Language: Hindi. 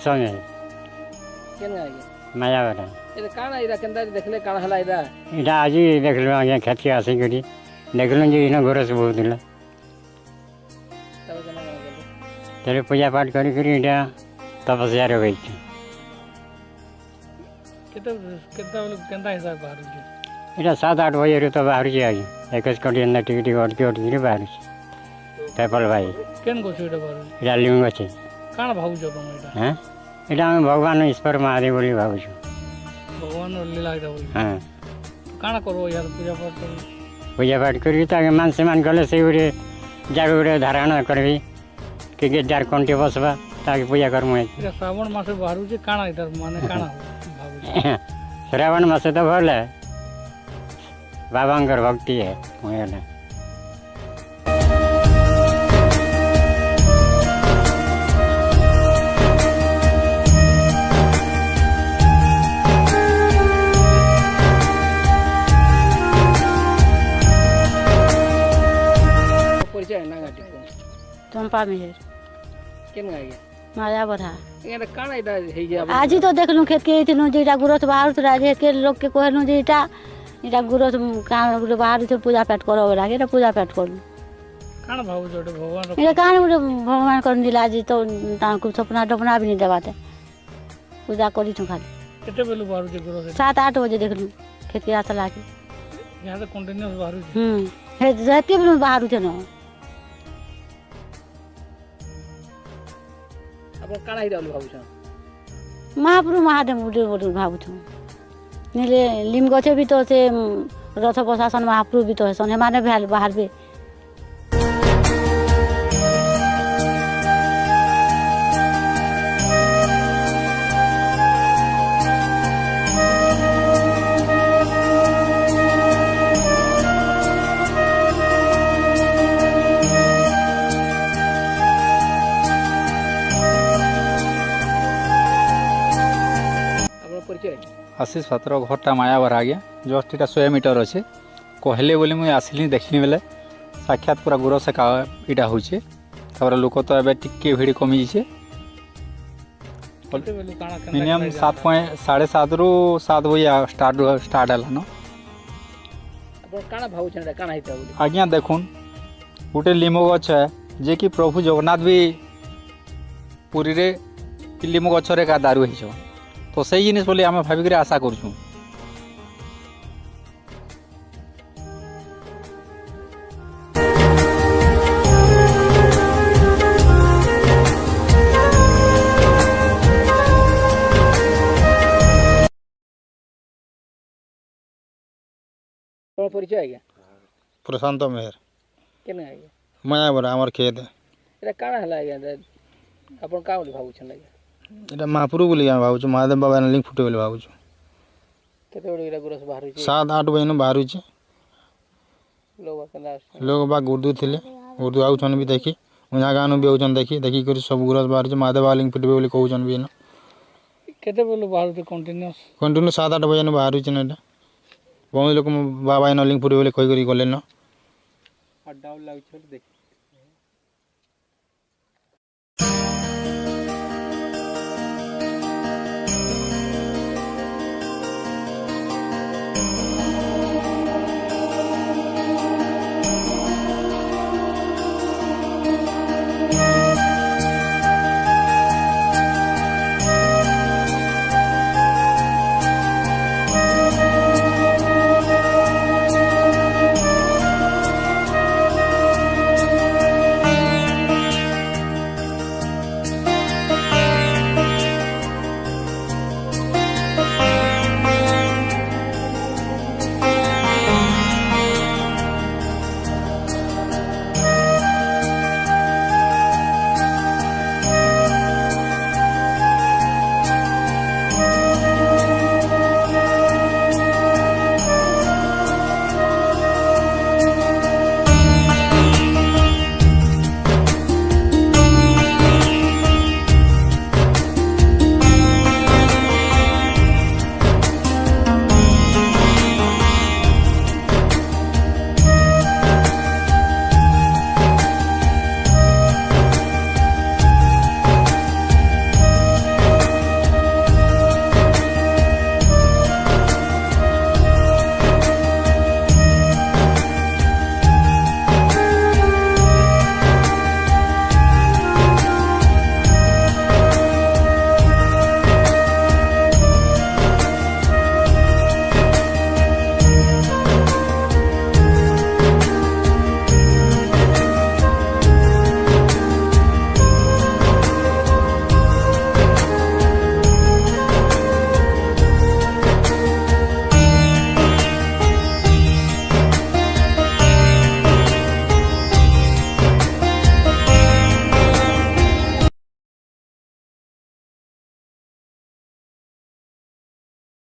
वर्ष में मायाबारा इटा आज देखल आज्ञा खेत के आसिक देखल इन गोरस बहुत तेरे पूजा पाठ करा तपस्या गई इटा 7-8 बजे तो बाहर आज 21 कटी टिकट अटकी अटकी बाहर पेपल भाई इटा लिंग अच्छे हाँ इटा आम भगवान ईश्वर महादेव बोली भावुँ हाँ पूजा पाठ करी मान सम्मान कले से गोटे जगह गोटे धारण करी कि जार कंटे बसवा ताकि पूजा कर्म श्रावण मास बाहर श्रावण मास तो भल बाबा भक्ति है चंपा मेहर मायाबारा आज तो देखलु खेत के जेटा गुरस बाहर के लोग के कहलु जे इटा गुरस गोटे बाहर पूजा पाठ कर लगे पूजा पाठ करूँ कहाँ गोटे भगवान कर दिला आज तो सपना टपना भी नहीं देवाते पूजा करी खाली 7-8 बजे देखलु खेत के आस लागे बाहर न महाप्रभु महादेव भावुँ नीले लिम गचे भी तो से रथ प्रशासन महाप्रभु भी तो है सने माने बाहर भी आशीष पात्र घरटा मायाबारा आज्ञा जस्ट इटा 100 मीटर अच्छे कहले बोली मुझे आसली देखनी बेले साक्षात पूरा गुरस इटा होचे लोक तो ए टिके भिड़ कमी मिनिमम 7:30 ରୁ 7 बजे स्टार्ट है न आज्ञा देखुन गोटे लीम गछ है जे कि प्रभु जगन्नाथ भी पुरी रे लीम गछरे का दारू है तो सही जिनिस बोली आम भाविक आशा करूँ परिचय प्रशांत मेहर मायाबारा आमर खेत এটা महाप्रभु बोली भावुँ महादेव बाबा लिंक फुटे बोली भावुँ 7-8 बजे बाहर लोग बा उर्दू थे उर्दू आउन भी देखी उहाँ गाँव भी आउन देखी देखी कर सब गुरस बाहर महादेव बाबा लिंक फुटे बोली कहन भी कंटिन्यू 7-8 बजे बाहर ना बहुत लोग बाबा लिंक फुटे बोली कही गले न